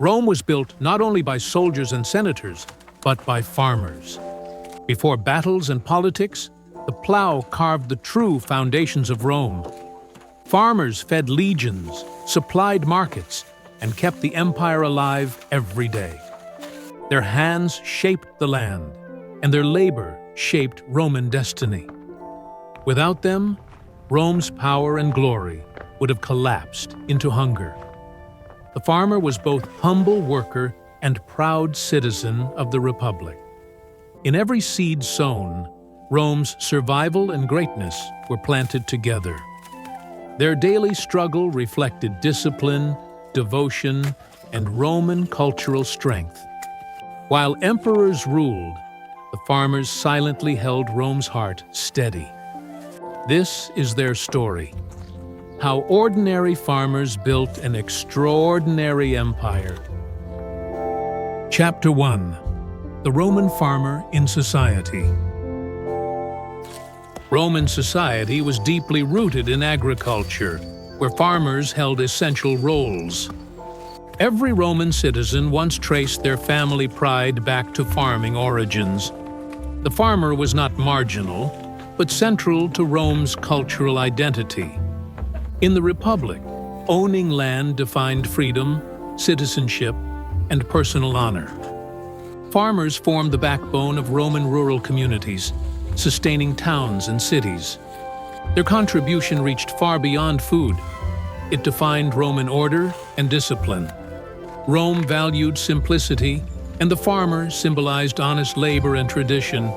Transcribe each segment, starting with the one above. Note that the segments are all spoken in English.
Rome was built not only by soldiers and senators, but by farmers. Before battles and politics, the plow carved the true foundations of Rome. Farmers fed legions, supplied markets, and kept the empire alive every day. Their hands shaped the land, and their labor shaped Roman destiny. Without them, Rome's power and glory would have collapsed into hunger. The farmer was both humble worker and proud citizen of the Republic. In every seed sown, Rome's survival and greatness were planted together. Their daily struggle reflected discipline, devotion, and Roman cultural strength. While emperors ruled, the farmers silently held Rome's heart steady. This is their story: how ordinary farmers built an extraordinary empire. Chapter 1: The Roman Farmer in Society. Roman society was deeply rooted in agriculture, where farmers held essential roles. Every Roman citizen once traced their family pride back to farming origins. The farmer was not marginal, but central to Rome's cultural identity. In the Republic, owning land defined freedom, citizenship, and personal honor. Farmers formed the backbone of Roman rural communities, sustaining towns and cities. Their contribution reached far beyond food. It defined Roman order and discipline. Rome valued simplicity, and the farmer symbolized honest labor and tradition.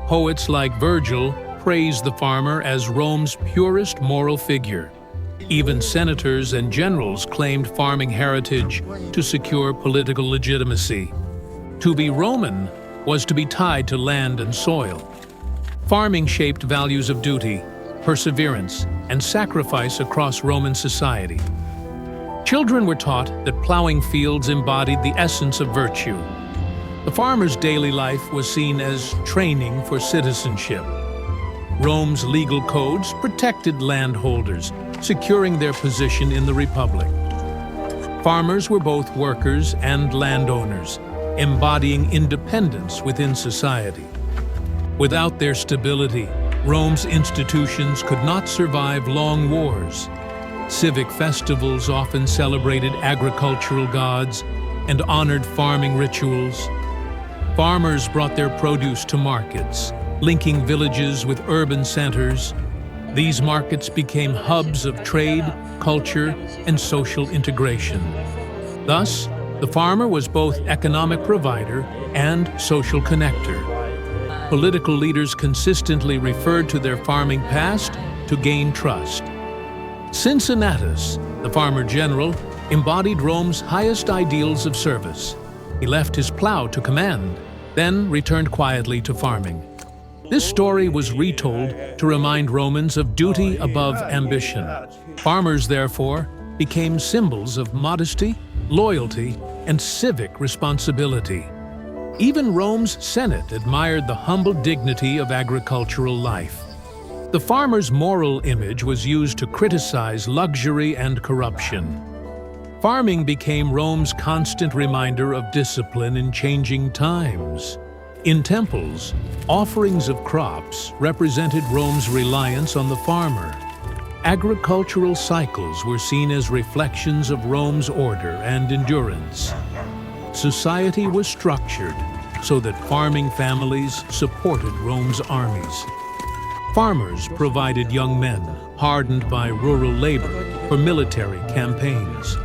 Poets like Virgil praised the farmer as Rome's purest moral figure. Even senators and generals claimed farming heritage to secure political legitimacy. To be Roman was to be tied to land and soil. Farming shaped values of duty, perseverance, and sacrifice across Roman society. Children were taught that plowing fields embodied the essence of virtue. The farmer's daily life was seen as training for citizenship. Rome's legal codes protected landholders, securing their position in the Republic. Farmers were both workers and landowners, embodying independence within society. Without their stability, Rome's institutions could not survive long wars. Civic festivals often celebrated agricultural gods and honored farming rituals. Farmers brought their produce to markets, linking villages with urban centers. These markets became hubs of trade, culture, and social integration. Thus, the farmer was both economic provider and social connector. Political leaders consistently referred to their farming past to gain trust. Cincinnatus, the farmer general, embodied Rome's highest ideals of service. He left his plow to command, then returned quietly to farming. This story was retold to remind Romans of duty above ambition. Farmers, therefore, became symbols of modesty, loyalty, and civic responsibility. Even Rome's Senate admired the humble dignity of agricultural life. The farmer's moral image was used to criticize luxury and corruption. Farming became Rome's constant reminder of discipline in changing times. In temples, offerings of crops represented Rome's reliance on the farmer. Agricultural cycles were seen as reflections of Rome's order and endurance. Society was structured so that farming families supported Rome's armies. Farmers provided young men, hardened by rural labor, for military campaigns.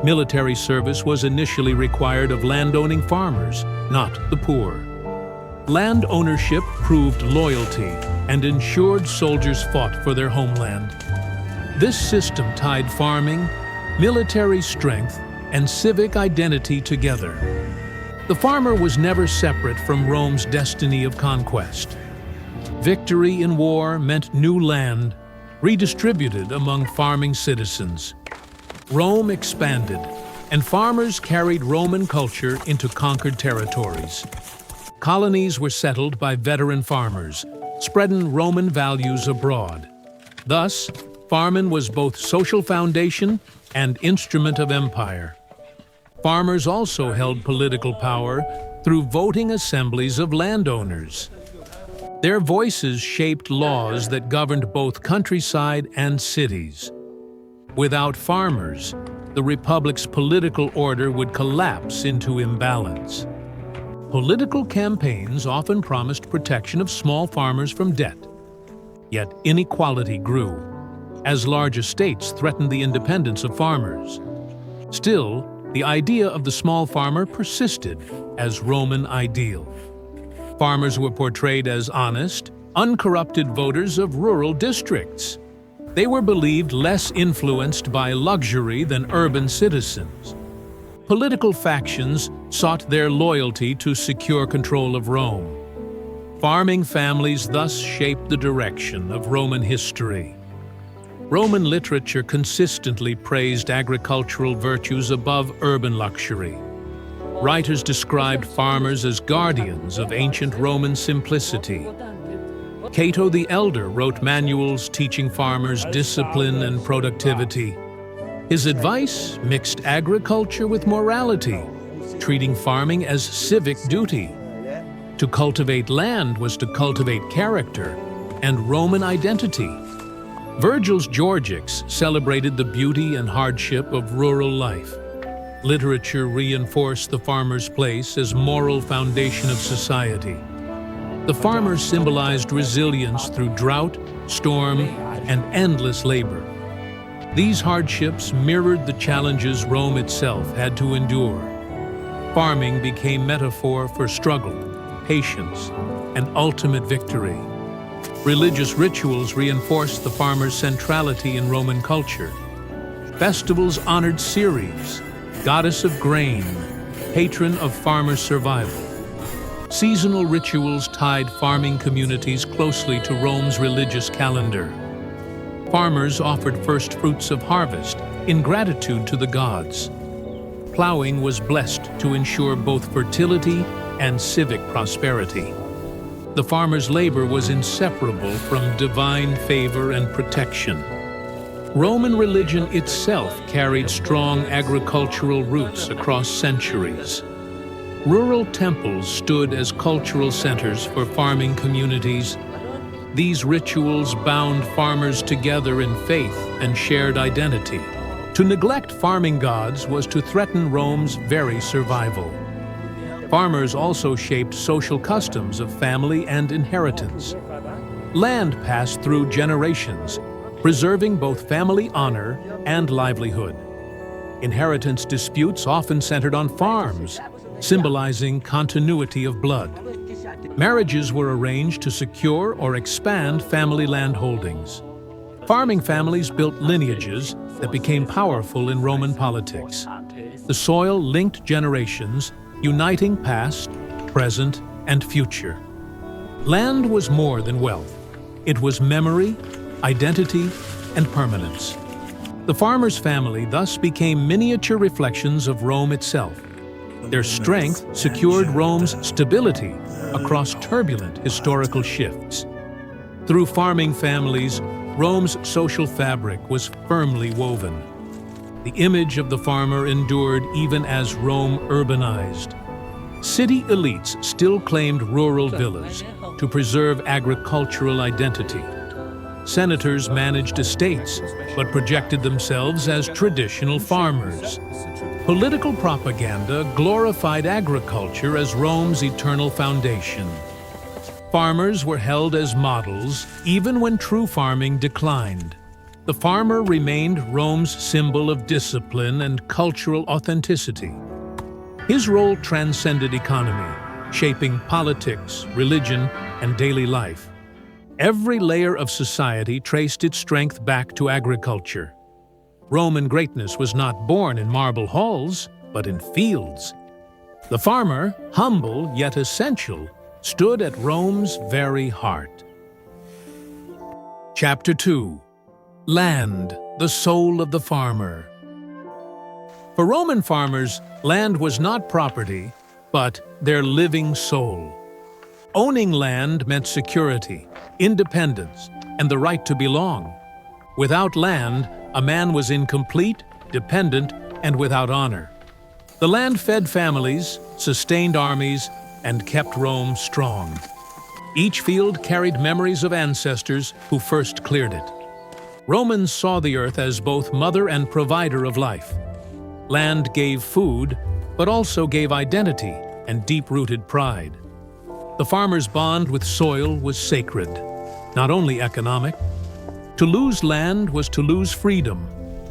Military service was initially required of landowning farmers, not the poor. Land ownership proved loyalty and ensured soldiers fought for their homeland. This system tied farming, military strength, and civic identity together. The farmer was never separate from Rome's destiny of conquest. Victory in war meant new land, redistributed among farming citizens. Rome expanded, and farmers carried Roman culture into conquered territories. Colonies were settled by veteran farmers, spreading Roman values abroad. Thus, farming was both social foundation and instrument of empire. Farmers also held political power through voting assemblies of landowners. Their voices shaped laws that governed both countryside and cities. Without farmers, the republic's political order would collapse into imbalance. Political campaigns often promised protection of small farmers from debt. Yet inequality grew, as large estates threatened the independence of farmers. Still, the idea of the small farmer persisted as Roman ideal. Farmers were portrayed as honest, uncorrupted voters of rural districts. They were believed less influenced by luxury than urban citizens. Political factions sought their loyalty to secure control of Rome. Farming families thus shaped the direction of Roman history. Roman literature consistently praised agricultural virtues above urban luxury. Writers described farmers as guardians of ancient Roman simplicity. Cato the Elder wrote manuals teaching farmers discipline and productivity. His advice mixed agriculture with morality, treating farming as civic duty. To cultivate land was to cultivate character and Roman identity. Virgil's Georgics celebrated the beauty and hardship of rural life. Literature reinforced the farmer's place as moral foundation of society. The farmer symbolized resilience through drought, storm, and endless labor. These hardships mirrored the challenges Rome itself had to endure. Farming became metaphor for struggle, patience, and ultimate victory. Religious rituals reinforced the farmer's centrality in Roman culture. Festivals honored Ceres, goddess of grain, patron of farmer survival. Seasonal rituals tied farming communities closely to Rome's religious calendar. Farmers offered first fruits of harvest in gratitude to the gods. Plowing was blessed to ensure both fertility and civic prosperity. The farmer's labor was inseparable from divine favor and protection. Roman religion itself carried strong agricultural roots across centuries. Rural temples stood as cultural centers for farming communities. These rituals bound farmers together in faith and shared identity. To neglect farming gods was to threaten Rome's very survival. Farmers also shaped social customs of family and inheritance. Land passed through generations, preserving both family honor and livelihood. Inheritance disputes often centered on farms, symbolizing continuity of blood. Marriages were arranged to secure or expand family land holdings. Farming families built lineages that became powerful in Roman politics. The soil linked generations, uniting past, present, and future. Land was more than wealth. It was memory, identity, and permanence. The farmer's family thus became miniature reflections of Rome itself. Their strength secured Rome's stability across turbulent historical shifts. Through farming families, Rome's social fabric was firmly woven. The image of the farmer endured even as Rome urbanized. City elites still claimed rural villas to preserve agricultural identity. Senators managed estates, but projected themselves as traditional farmers. Political propaganda glorified agriculture as Rome's eternal foundation. Farmers were held as models even when true farming declined. The farmer remained Rome's symbol of discipline and cultural authenticity. His role transcended economy, shaping politics, religion, and daily life. Every layer of society traced its strength back to agriculture. Roman greatness was not born in marble halls, but in fields. The farmer, humble yet essential, stood at Rome's very heart. Chapter 2. Land, the soul of the farmer. For Roman farmers, land was not property, but their living soul. Owning land meant security, independence, and the right to belong. Without land, a man was incomplete, dependent, and without honor. The land fed families, sustained armies, and kept Rome strong. Each field carried memories of ancestors who first cleared it. Romans saw the earth as both mother and provider of life. Land gave food, but also gave identity and deep-rooted pride. The farmer's bond with soil was sacred, not only economic. To lose land was to lose freedom,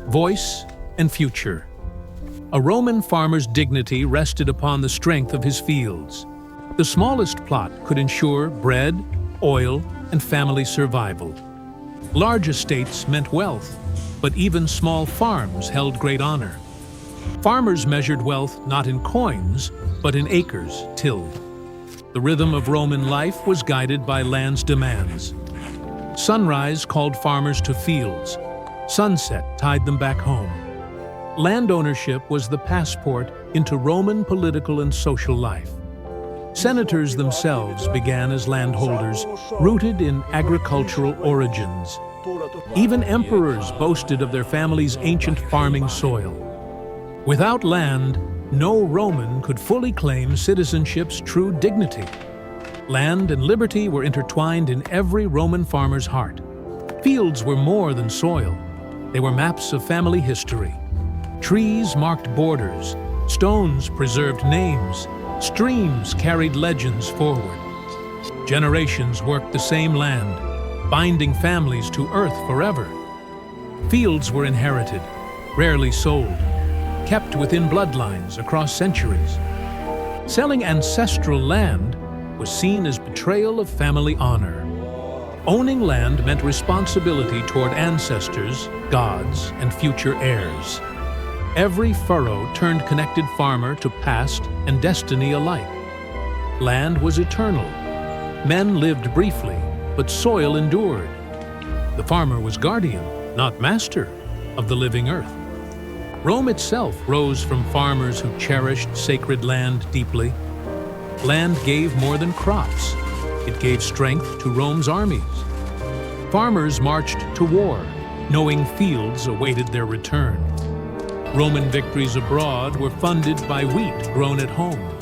voice, and future. A Roman farmer's dignity rested upon the strength of his fields. The smallest plot could ensure bread, oil, and family survival. Large estates meant wealth, but even small farms held great honor. Farmers measured wealth not in coins, but in acres tilled. The rhythm of Roman life was guided by land's demands. Sunrise called farmers to fields. Sunset tied them back home. Land ownership was the passport into Roman political and social life. Senators themselves began as landholders, rooted in agricultural origins. Even emperors boasted of their family's ancient farming soil. Without land, no Roman could fully claim citizenship's true dignity. Land and liberty were intertwined in every Roman farmer's heart. Fields were more than soil. They were maps of family history. Trees marked borders, stones preserved names, streams carried legends forward. Generations worked the same land, binding families to earth forever. Fields were inherited, rarely sold, kept within bloodlines across centuries. Selling ancestral land was seen as betrayal of family honor. Owning land meant responsibility toward ancestors, gods, and future heirs. Every furrow turned connected farmer to past and destiny alike. Land was eternal. Men lived briefly, but soil endured. The farmer was guardian, not master, of the living earth. Rome itself rose from farmers who cherished sacred land deeply. Land gave more than crops. It gave strength to Rome's armies. Farmers marched to war, knowing fields awaited their return. Roman victories abroad were funded by wheat grown at home.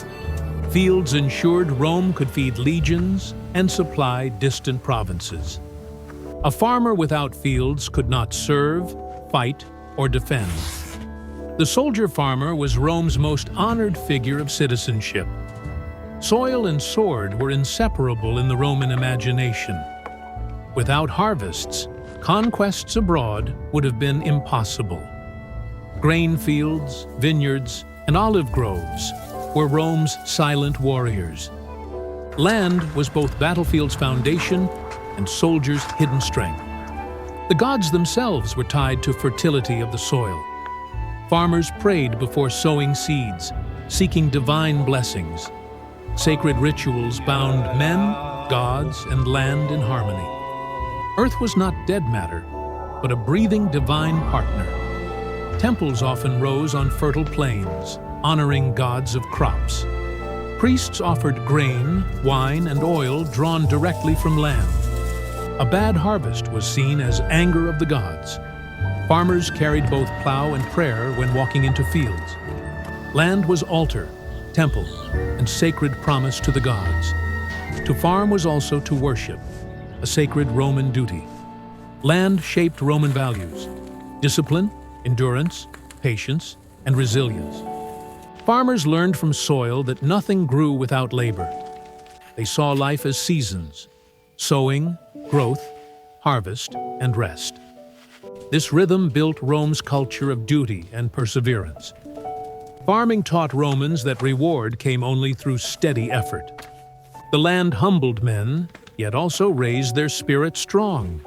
Fields ensured Rome could feed legions and supply distant provinces. A farmer without fields could not serve, fight, or defend. The soldier-farmer was Rome's most honored figure of citizenship. Soil and sword were inseparable in the Roman imagination. Without harvests, conquests abroad would have been impossible. Grain fields, vineyards, and olive groves were Rome's silent warriors. Land was both battlefield's foundation and soldiers' hidden strength. The gods themselves were tied to fertility of the soil. Farmers prayed before sowing seeds, seeking divine blessings. Sacred rituals bound men, gods, and land in harmony. Earth was not dead matter, but a breathing divine partner. Temples often rose on fertile plains, honoring gods of crops. Priests offered grain, wine, and oil drawn directly from land. A bad harvest was seen as anger of the gods. Farmers carried both plow and prayer when walking into fields. Land was altar, temple, and sacred promise to the gods. To farm was also to worship, a sacred Roman duty. Land shaped Roman values: discipline, endurance, patience, and resilience. Farmers learned from soil that nothing grew without labor. They saw life as seasons: sowing, growth, harvest, and rest. This rhythm built Rome's culture of duty and perseverance. Farming taught Romans that reward came only through steady effort. The land humbled men, yet also raised their spirit strong.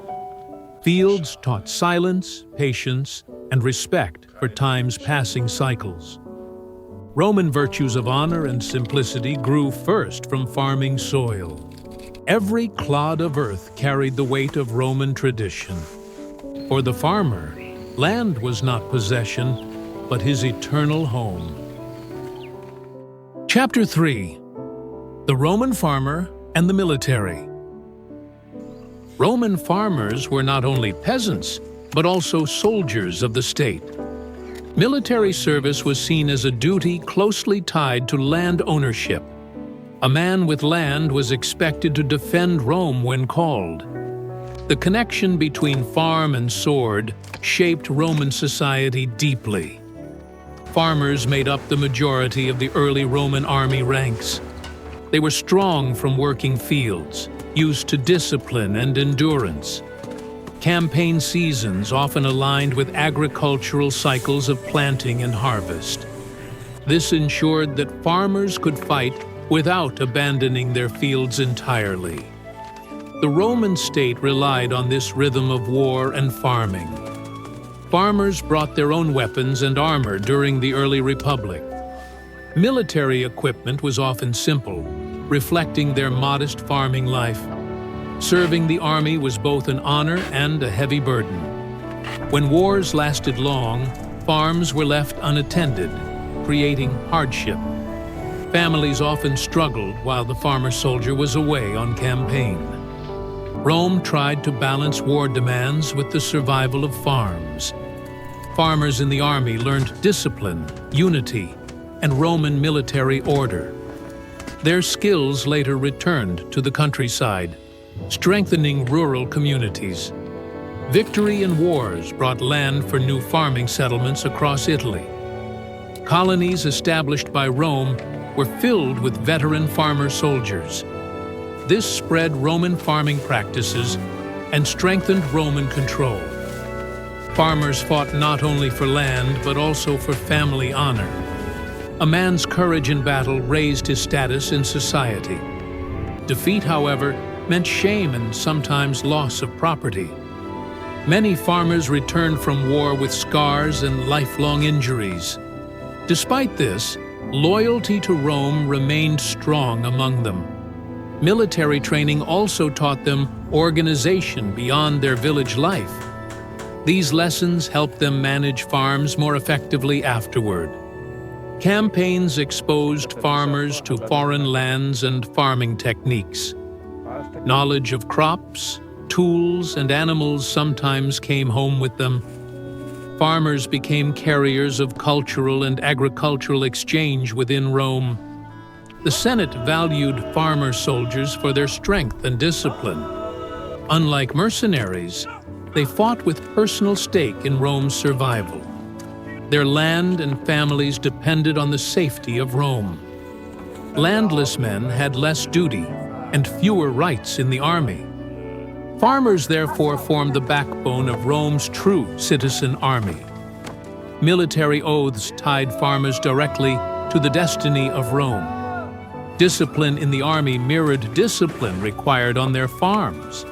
Fields taught silence, patience, and respect for time's passing cycles. Roman virtues of honor and simplicity grew first from farming soil. Every clod of earth carried the weight of Roman tradition. For the farmer, land was not possession, but his eternal home. Chapter 3: The Roman Farmer and the Military. Roman farmers were not only peasants, but also soldiers of the state. Military service was seen as a duty closely tied to land ownership. A man with land was expected to defend Rome when called. The connection between farm and sword shaped Roman society deeply. Farmers made up the majority of the early Roman army ranks. They were strong from working fields, used to discipline and endurance. Campaign seasons often aligned with agricultural cycles of planting and harvest. This ensured that farmers could fight without abandoning their fields entirely. The Roman state relied on this rhythm of war and farming. Farmers brought their own weapons and armor during the early Republic. Military equipment was often simple, reflecting their modest farming life. Serving the army was both an honor and a heavy burden. When wars lasted long, farms were left unattended, creating hardship. Families often struggled while the farmer-soldier was away on campaign. Rome tried to balance war demands with the survival of farms. Farmers in the army learned discipline, unity, and Roman military order. Their skills later returned to the countryside, strengthening rural communities. Victory in wars brought land for new farming settlements across Italy. Colonies established by Rome were filled with veteran farmer soldiers. This spread Roman farming practices and strengthened Roman control. Farmers fought not only for land, but also for family honor. A man's courage in battle raised his status in society. Defeat, however, meant shame and sometimes loss of property. Many farmers returned from war with scars and lifelong injuries. Despite this, loyalty to Rome remained strong among them. Military training also taught them organization beyond their village life. These lessons helped them manage farms more effectively afterward. Campaigns exposed farmers to foreign lands and farming techniques. Knowledge of crops, tools, and animals sometimes came home with them. Farmers became carriers of cultural and agricultural exchange within Rome. The Senate valued farmer soldiers for their strength and discipline. Unlike mercenaries, they fought with personal stake in Rome's survival. Their land and families depended on the safety of Rome. Landless men had less duty and fewer rights in the army. Farmers therefore formed the backbone of Rome's true citizen army. Military oaths tied farmers directly to the destiny of Rome. Discipline in the army mirrored discipline required on their farms.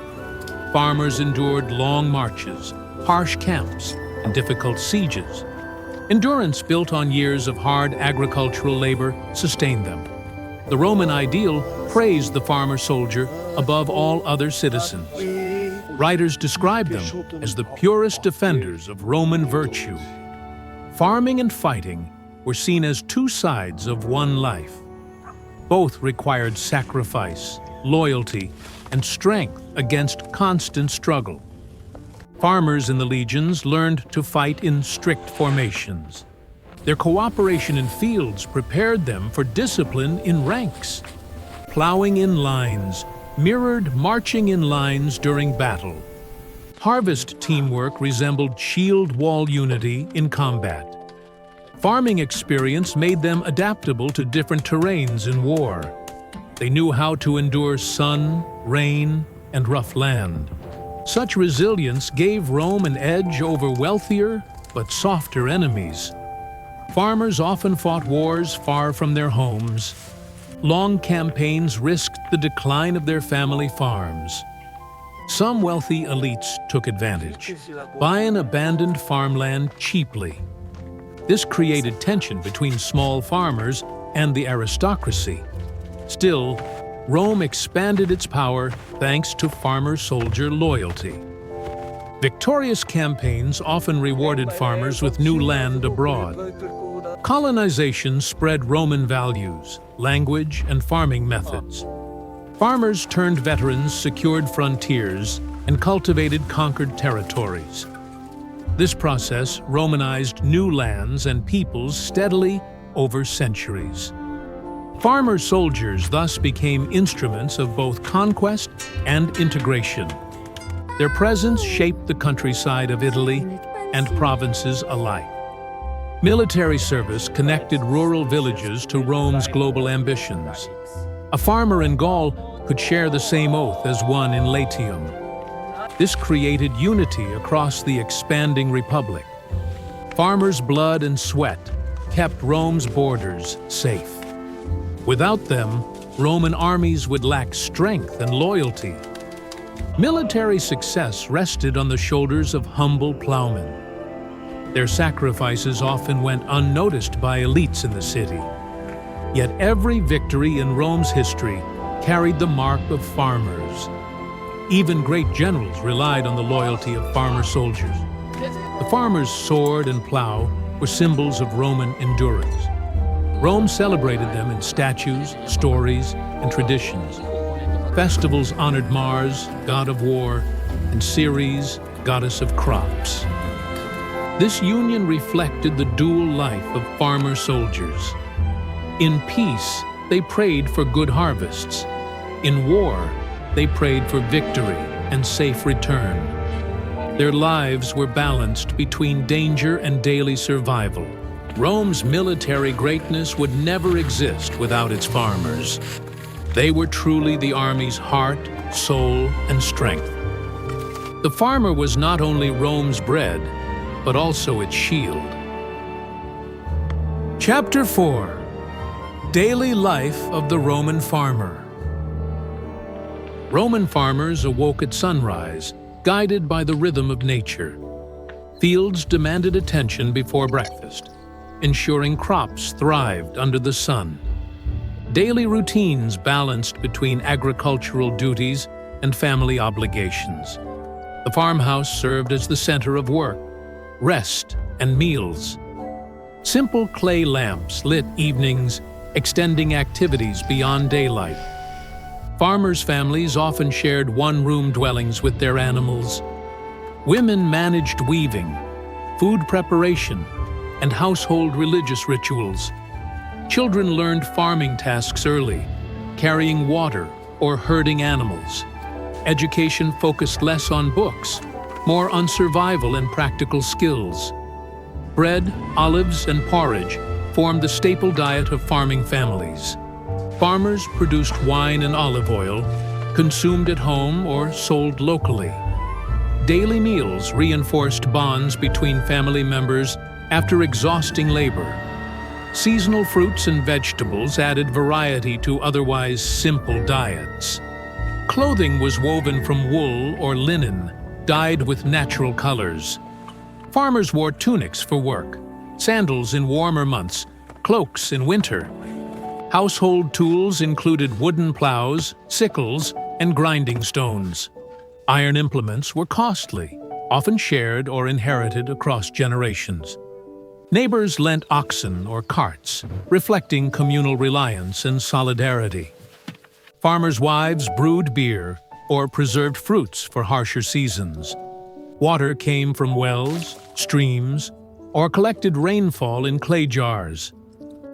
Farmers endured long marches, harsh camps, and difficult sieges. Endurance built on years of hard agricultural labor sustained them. The Roman ideal praised the farmer-soldier above all other citizens. Writers describe them as the purest defenders of Roman virtue. Farming and fighting were seen as two sides of one life. Both required sacrifice, loyalty, and strength against constant struggle. Farmers in the legions learned to fight in strict formations. Their cooperation in fields prepared them for discipline in ranks. Plowing in lines mirrored marching in lines during battle. Harvest teamwork resembled shield-wall unity in combat. Farming experience made them adaptable to different terrains in war. They knew how to endure sun, rain, and rough land. Such resilience gave Rome an edge over wealthier but softer enemies. Farmers often fought wars far from their homes. Long campaigns risked the decline of their family farms. Some wealthy elites took advantage, buying abandoned farmland cheaply. This created tension between small farmers and the aristocracy. Still, Rome expanded its power thanks to farmer-soldier loyalty. Victorious campaigns often rewarded farmers with new land abroad. Colonization spread Roman values, language, and farming methods. Farmers turned veterans secured frontiers and cultivated conquered territories. This process Romanized new lands and peoples steadily over centuries. Farmer soldiers thus became instruments of both conquest and integration. Their presence shaped the countryside of Italy and provinces alike. Military service connected rural villages to Rome's global ambitions. A farmer in Gaul could share the same oath as one in Latium. This created unity across the expanding republic. Farmers' blood and sweat kept Rome's borders safe. Without them, Roman armies would lack strength and loyalty. Military success rested on the shoulders of humble plowmen. Their sacrifices often went unnoticed by elites in the city. Yet every victory in Rome's history carried the mark of farmers. Even great generals relied on the loyalty of farmer soldiers. The farmer's sword and plow were symbols of Roman endurance. Rome celebrated them in statues, stories, and traditions. Festivals honored Mars, god of war, and Ceres, goddess of crops. This union reflected the dual life of farmer soldiers. In peace, they prayed for good harvests. In war, they prayed for victory and safe return. Their lives were balanced between danger and daily survival. Rome's military greatness would never exist without its farmers. They were truly the army's heart, soul, and strength. The farmer was not only Rome's bread, but also its shield. Chapter 4: Daily Life of the Roman Farmer. Roman farmers awoke at sunrise, guided by the rhythm of nature. Fields demanded attention before breakfast, ensuring crops thrived under the sun. Daily routines balanced between agricultural duties and family obligations. The farmhouse served as the center of work, rest, and meals. Simple clay lamps lit evenings, extending activities beyond daylight. Farmers' families often shared one-room dwellings with their animals. Women managed weaving, food preparation, and household religious rituals. Children learned farming tasks early, carrying water or herding animals. Education focused less on books, more on survival and practical skills. Bread, olives, and porridge formed the staple diet of farming families. Farmers produced wine and olive oil, consumed at home or sold locally. Daily meals reinforced bonds between family members after exhausting labor. Seasonal fruits and vegetables added variety to otherwise simple diets. Clothing was woven from wool or linen, dyed with natural colors. Farmers wore tunics for work, sandals in warmer months, cloaks in winter. Household tools included wooden plows, sickles, and grinding stones. Iron implements were costly, often shared or inherited across generations. Neighbors lent oxen or carts, reflecting communal reliance and solidarity. Farmers' wives brewed beer or preserved fruits for harsher seasons. Water came from wells, streams, or collected rainfall in clay jars.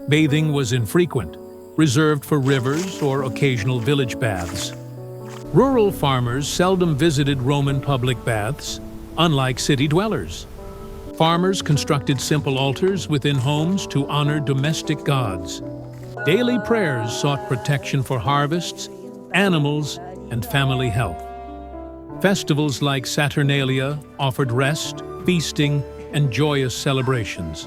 Bathing was infrequent, reserved for rivers or occasional village baths. Rural farmers seldom visited Roman public baths, unlike city dwellers. Farmers constructed simple altars within homes to honor domestic gods. Daily prayers sought protection for harvests, animals, and family health. Festivals like Saturnalia offered rest, feasting, and joyous celebrations.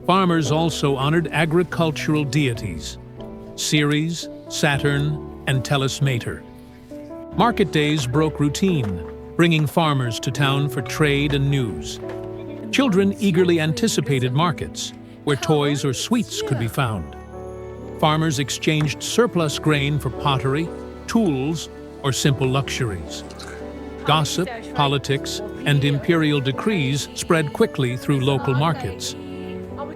Farmers also honored agricultural deities, Ceres, Saturn, and Tellus Mater. Market days broke routine, bringing farmers to town for trade and news. Children eagerly anticipated markets, where toys or sweets could be found. Farmers exchanged surplus grain for pottery, tools, or simple luxuries. Gossip, politics, and imperial decrees spread quickly through local markets.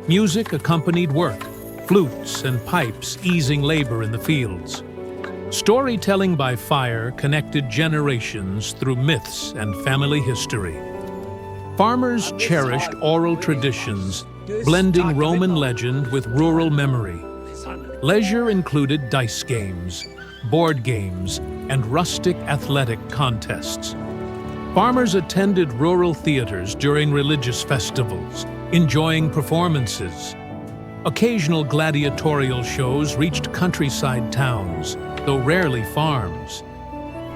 Music accompanied work, flutes and pipes easing labor in the fields. Storytelling by fire connected generations through myths and family history. Farmers cherished oral traditions, blending Roman legend with rural memory. Leisure included dice games, board games, and rustic athletic contests. Farmers attended rural theaters during religious festivals, enjoying performances. Occasional gladiatorial shows reached countryside towns, though rarely farms.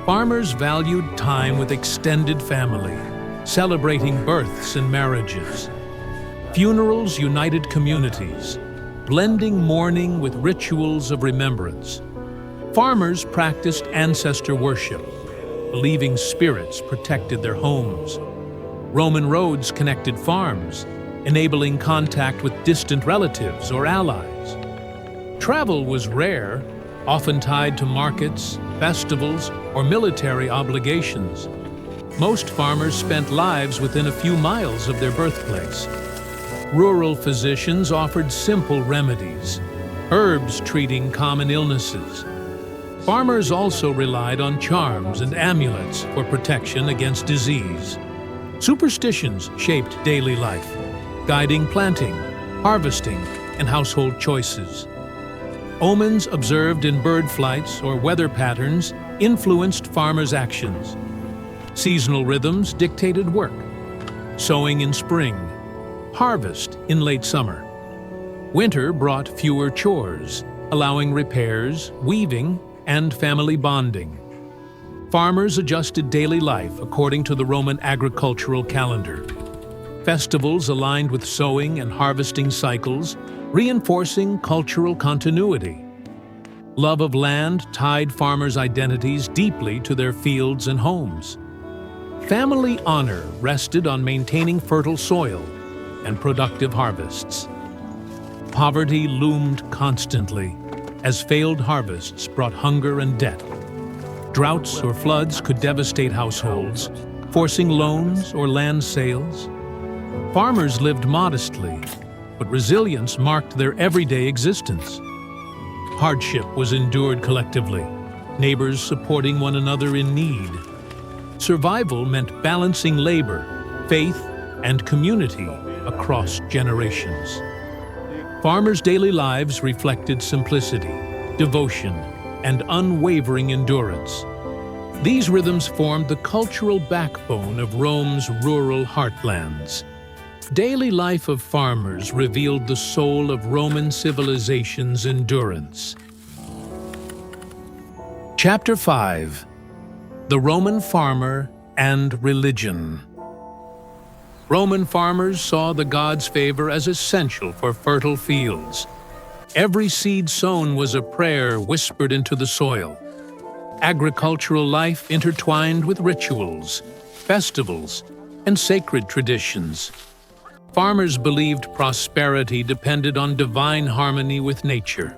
Farmers valued time with extended family, celebrating births and marriages. Funerals united communities, blending mourning with rituals of remembrance. Farmers practiced ancestor worship, believing spirits protected their homes. Roman roads connected farms, enabling contact with distant relatives or allies. Travel was rare, often tied to markets, festivals, or military obligations. Most farmers spent lives within a few miles of their birthplace. Rural physicians offered simple remedies, herbs treating common illnesses. Farmers also relied on charms and amulets for protection against disease. Superstitions shaped daily life, guiding planting, harvesting, and household choices. Omens observed in bird flights or weather patterns influenced farmers' actions. Seasonal rhythms dictated work: sowing in spring, harvest in late summer. Winter brought fewer chores, allowing repairs, weaving, and family bonding. Farmers adjusted daily life according to the Roman agricultural calendar. Festivals aligned with sowing and harvesting cycles, reinforcing cultural continuity. Love of land tied farmers' identities deeply to their fields and homes. Family honor rested on maintaining fertile soil and productive harvests. Poverty loomed constantly, as failed harvests brought hunger and debt. Droughts or floods could devastate households, forcing loans or land sales. Farmers lived modestly, but resilience marked their everyday existence. Hardship was endured collectively, neighbors supporting one another in need. Survival meant balancing labor, faith, and community across generations. Farmers' daily lives reflected simplicity, devotion, and unwavering endurance. These rhythms formed the cultural backbone of Rome's rural heartlands. Daily life of farmers revealed the soul of Roman civilization's endurance. Chapter 5: The Roman Farmer and Religion. Roman farmers saw the gods' favor as essential for fertile fields. Every seed sown was a prayer whispered into the soil. Agricultural life intertwined with rituals, festivals, and sacred traditions. Farmers believed prosperity depended on divine harmony with nature.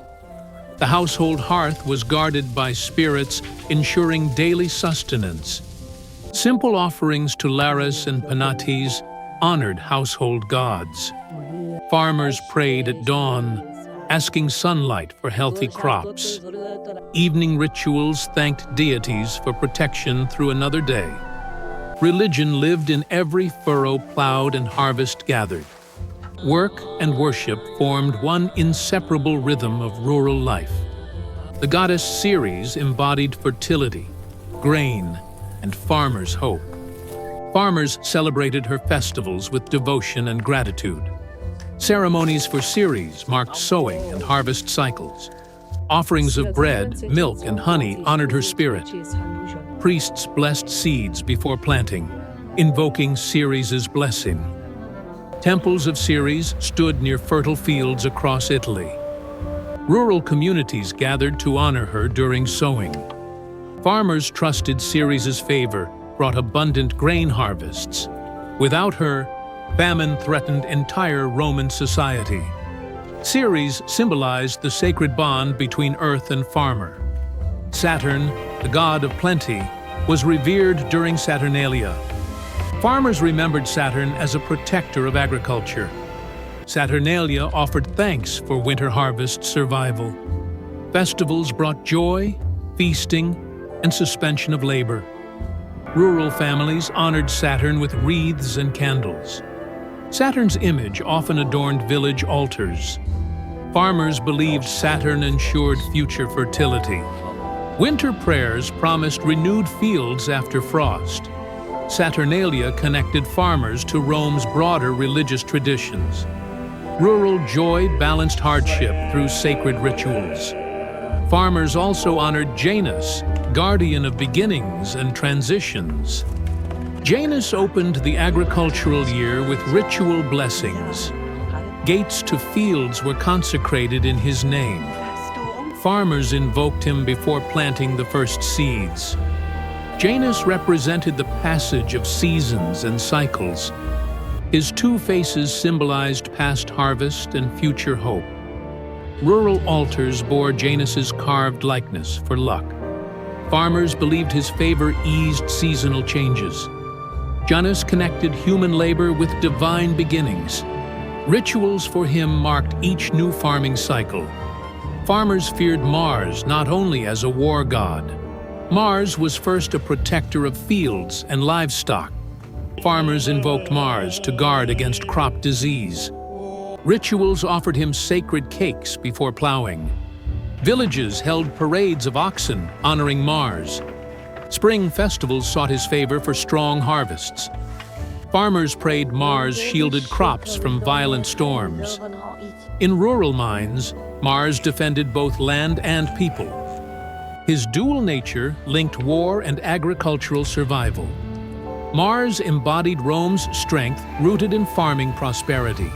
The household hearth was guarded by spirits, ensuring daily sustenance. Simple offerings to Lares and Penates honored household gods. Farmers prayed at dawn, asking sunlight for healthy crops. Evening rituals thanked deities for protection through another day. Religion lived in every furrow plowed and harvest gathered. Work and worship formed one inseparable rhythm of rural life. The goddess Ceres embodied fertility, grain, and farmers' hope. Farmers celebrated her festivals with devotion and gratitude. Ceremonies for Ceres marked sowing and harvest cycles. Offerings of bread, milk, and honey honored her spirit. Priests blessed seeds before planting, invoking Ceres' blessing. Temples of Ceres stood near fertile fields across Italy. Rural communities gathered to honor her during sowing. Farmers trusted Ceres' favor brought abundant grain harvests. Without her, famine threatened entire Roman society. Ceres symbolized the sacred bond between earth and farmer. Saturn, the god of plenty, was revered during Saturnalia. Farmers remembered Saturn as a protector of agriculture. Saturnalia offered thanks for winter harvest survival. Festivals brought joy, feasting, and suspension of labor. Rural families honored Saturn with wreaths and candles. Saturn's image often adorned village altars. Farmers believed Saturn ensured future fertility. Winter prayers promised renewed fields after frost. Saturnalia connected farmers to Rome's broader religious traditions. Rural joy balanced hardship through sacred rituals. Farmers also honored Janus, guardian of beginnings and transitions. Janus opened the agricultural year with ritual blessings. Gates to fields were consecrated in his name. Farmers invoked him before planting the first seeds. Janus represented the passage of seasons and cycles. His two faces symbolized past harvest and future hope. Rural altars bore Janus's carved likeness for luck. Farmers believed his favor eased seasonal changes. Janus connected human labor with divine beginnings. Rituals for him marked each new farming cycle. Farmers feared Mars not only as a war god. Mars was first a protector of fields and livestock. Farmers invoked Mars to guard against crop disease. Rituals offered him sacred cakes before plowing. Villages held parades of oxen honoring Mars. Spring festivals sought his favor for strong harvests. Farmers prayed Mars shielded crops from violent storms. In rural minds, Mars defended both land and people. His dual nature linked war and agricultural survival. Mars embodied Rome's strength rooted in farming prosperity.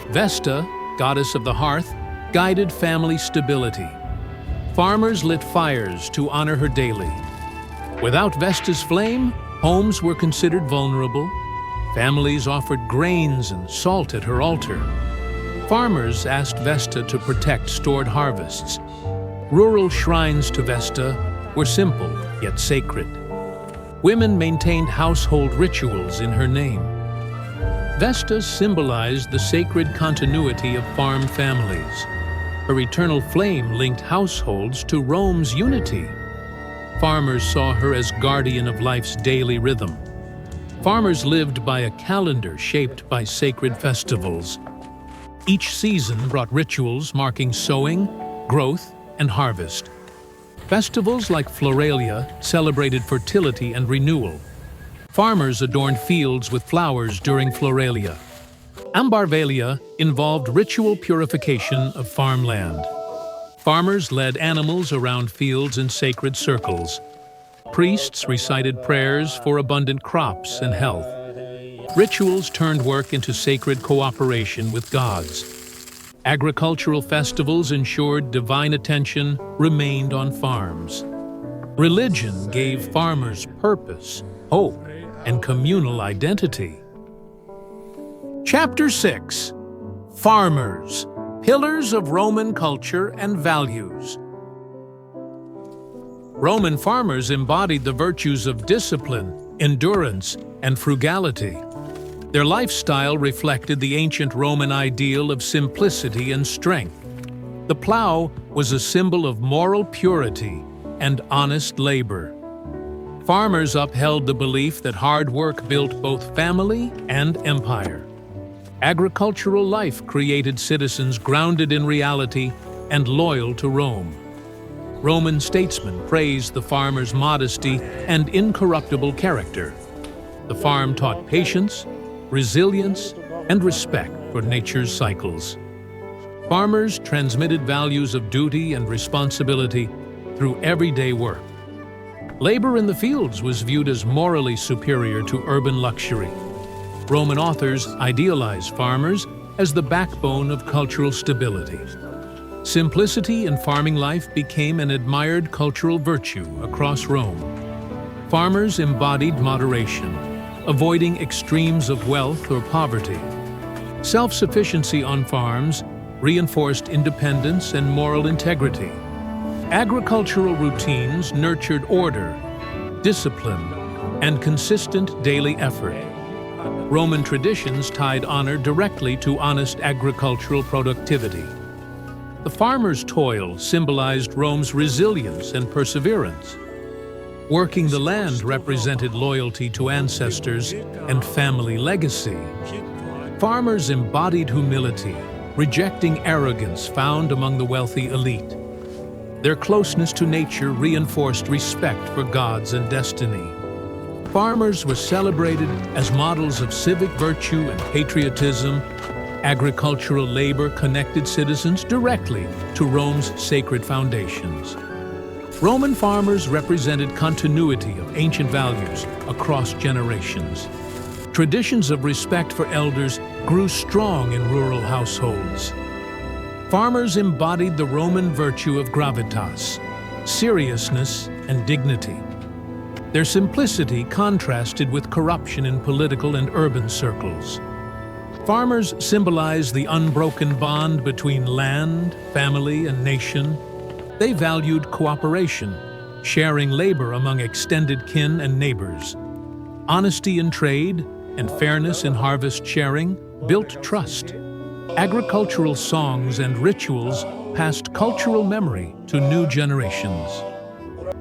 Vesta, goddess of the hearth, guided family stability. Farmers lit fires to honor her daily. Without Vesta's flame, homes were considered vulnerable. Families offered grains and salt at her altar. Farmers asked Vesta to protect stored harvests. Rural shrines to Vesta were simple yet sacred. Women maintained household rituals in her name. Vesta symbolized the sacred continuity of farm families. Her eternal flame linked households to Rome's unity. Farmers saw her as guardian of life's daily rhythm. Farmers lived by a calendar shaped by sacred festivals. Each season brought rituals marking sowing, growth, and harvest. Festivals like Floralia celebrated fertility and renewal. Farmers adorned fields with flowers during Floralia. Ambarvalia involved ritual purification of farmland. Farmers led animals around fields in sacred circles. Priests recited prayers for abundant crops and health. Rituals turned work into sacred cooperation with gods. Agricultural festivals ensured divine attention remained on farms. Religion gave farmers purpose, hope, and communal identity. Chapter 6. Farmers, Pillars of Roman Culture and Values. Roman farmers embodied the virtues of discipline, endurance, and frugality. Their lifestyle reflected the ancient Roman ideal of simplicity and strength. The plow was a symbol of moral purity and honest labor. Farmers upheld the belief that hard work built both family and empire. Agricultural life created citizens grounded in reality and loyal to Rome. Roman statesmen praised the farmer's modesty and incorruptible character. The farm taught patience, resilience, and respect for nature's cycles. Farmers transmitted values of duty and responsibility through everyday work. Labor in the fields was viewed as morally superior to urban luxury. Roman authors idealized farmers as the backbone of cultural stability. Simplicity in farming life became an admired cultural virtue across Rome. Farmers embodied moderation, avoiding extremes of wealth or poverty. Self-sufficiency on farms reinforced independence and moral integrity. Agricultural routines nurtured order, discipline, and consistent daily effort. Roman traditions tied honor directly to honest agricultural productivity. The farmer's toil symbolized Rome's resilience and perseverance. Working the land represented loyalty to ancestors and family legacy. Farmers embodied humility, rejecting arrogance found among the wealthy elite. Their closeness to nature reinforced respect for gods and destiny. Farmers were celebrated as models of civic virtue and patriotism. Agricultural labor connected citizens directly to Rome's sacred foundations. Roman farmers represented continuity of ancient values across generations. Traditions of respect for elders grew strong in rural households. Farmers embodied the Roman virtue of gravitas, seriousness and dignity. Their simplicity contrasted with corruption in political and urban circles. Farmers symbolize the unbroken bond between land, family, and nation. They valued cooperation, sharing labor among extended kin and neighbors. Honesty in trade and fairness in harvest sharing built trust. Agricultural songs and rituals passed cultural memory to new generations.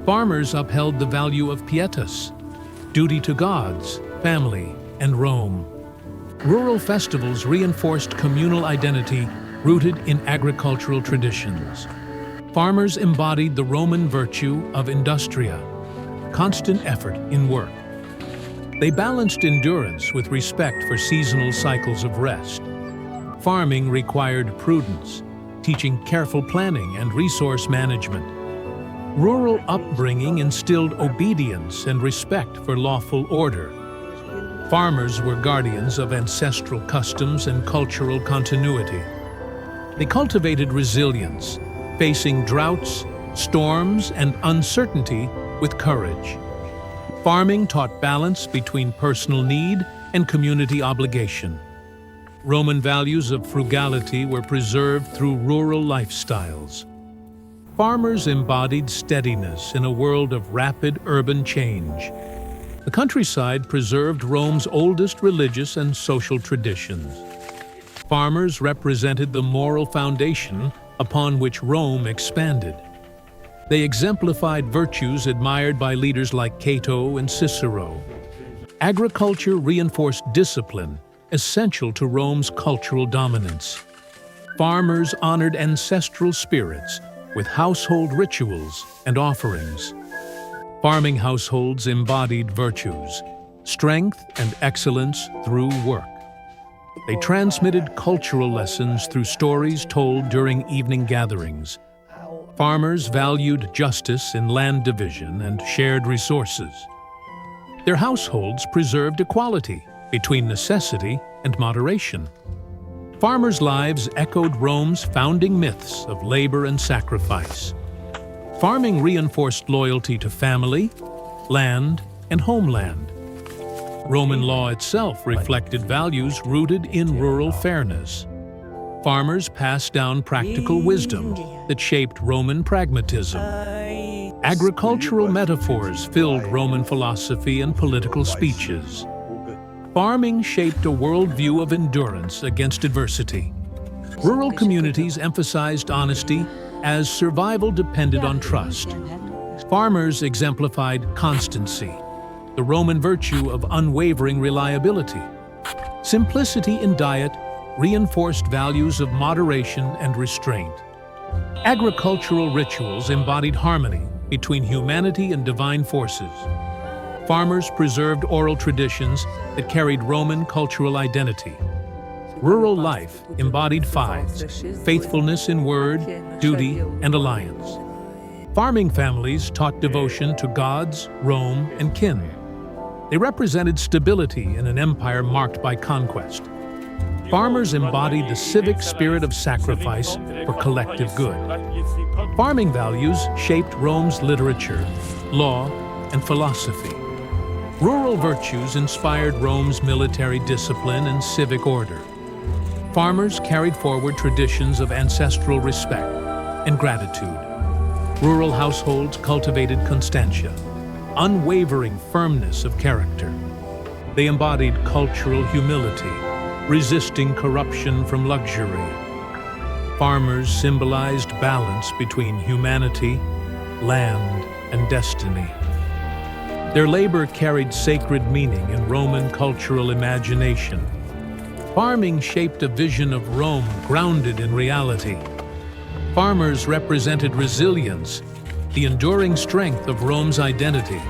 Farmers upheld the value of pietas, duty to gods, family, and Rome. Rural festivals reinforced communal identity rooted in agricultural traditions. Farmers embodied the Roman virtue of industria, constant effort in work. They balanced endurance with respect for seasonal cycles of rest. Farming required prudence, teaching careful planning and resource management. Rural upbringing instilled obedience and respect for lawful order. Farmers were guardians of ancestral customs and cultural continuity. They cultivated resilience, facing droughts, storms, and uncertainty with courage. Farming taught balance between personal need and community obligation. Roman values of frugality were preserved through rural lifestyles. Farmers embodied steadiness in a world of rapid urban change. The countryside preserved Rome's oldest religious and social traditions. Farmers represented the moral foundation upon which Rome expanded. They exemplified virtues admired by leaders like Cato and Cicero. Agriculture reinforced discipline, essential to Rome's cultural dominance. Farmers honored ancestral spirits with household rituals and offerings. Farming households embodied virtues, strength and excellence through work. They transmitted cultural lessons through stories told during evening gatherings. Farmers valued justice in land division and shared resources. Their households preserved equality between necessity and moderation. Farmers' lives echoed Rome's founding myths of labor and sacrifice. Farming reinforced loyalty to family, land, and homeland. Roman law itself reflected values rooted in rural fairness. Farmers passed down practical wisdom that shaped Roman pragmatism. Agricultural metaphors filled Roman philosophy and political speeches. Farming shaped a worldview of endurance against adversity. Rural communities emphasized honesty as survival depended on trust. Farmers exemplified constancy, the Roman virtue of unwavering reliability. Simplicity in diet reinforced values of moderation and restraint. Agricultural rituals embodied harmony between humanity and divine forces. Farmers preserved oral traditions that carried Roman cultural identity. Rural life embodied fives, faithfulness in word, duty, and alliance. Farming families taught devotion to gods, Rome, and kin. They represented stability in an empire marked by conquest. Farmers embodied the civic spirit of sacrifice for collective good. Farming values shaped Rome's literature, law, and philosophy. Rural virtues inspired Rome's military discipline and civic order. Farmers carried forward traditions of ancestral respect and gratitude. Rural households cultivated constantia, unwavering firmness of character. They embodied cultural humility, resisting corruption from luxury. Farmers symbolized balance between humanity, land, and destiny. Their labor carried sacred meaning in Roman cultural imagination. Farming shaped a vision of Rome grounded in reality. Farmers represented resilience, the enduring strength of Rome's identity.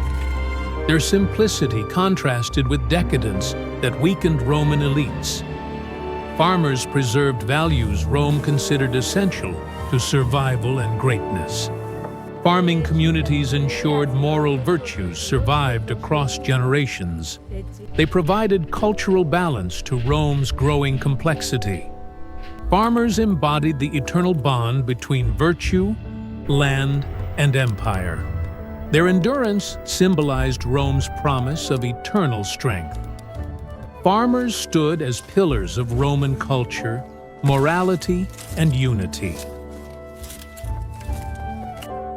Their simplicity contrasted with decadence that weakened Roman elites. Farmers preserved values Rome considered essential to survival and greatness. Farming communities ensured moral virtues survived across generations. They provided cultural balance to Rome's growing complexity. Farmers embodied the eternal bond between virtue, land, and empire. Their endurance symbolized Rome's promise of eternal strength. Farmers stood as pillars of Roman culture, morality, and unity.